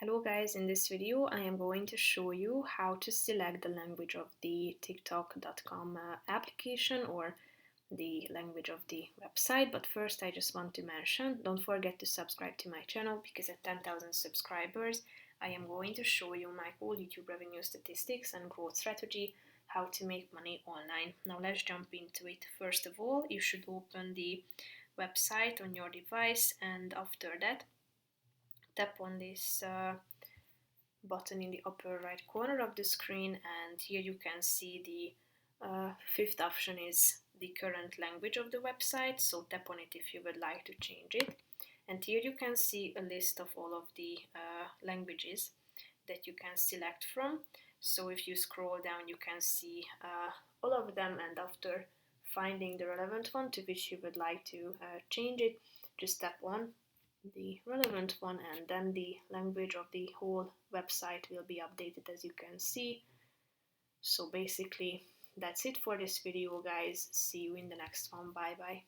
Hello guys, in this video I am going to show you how to select the language of the TikTok.com application or the language of the website. But first I just want to mention, don't forget to subscribe to my channel because at 10,000 subscribers I am going to show you my whole YouTube revenue statistics and growth strategy, how to make money online. Now let's jump into it. First of all, you should open the website on your device, and after that tap on this button in the upper right corner of the screen, and here you can see the fifth option is the current language of the website, so tap on it if you would like to change it. And here you can see a list of all of the languages that you can select from. So if you scroll down you can see all of them, and after finding the relevant one to which you would like to change it, just tap on the relevant one, and then the language of the whole website will be updated, as you can see. So basically that's it for this video guys. See you in the next one. Bye bye.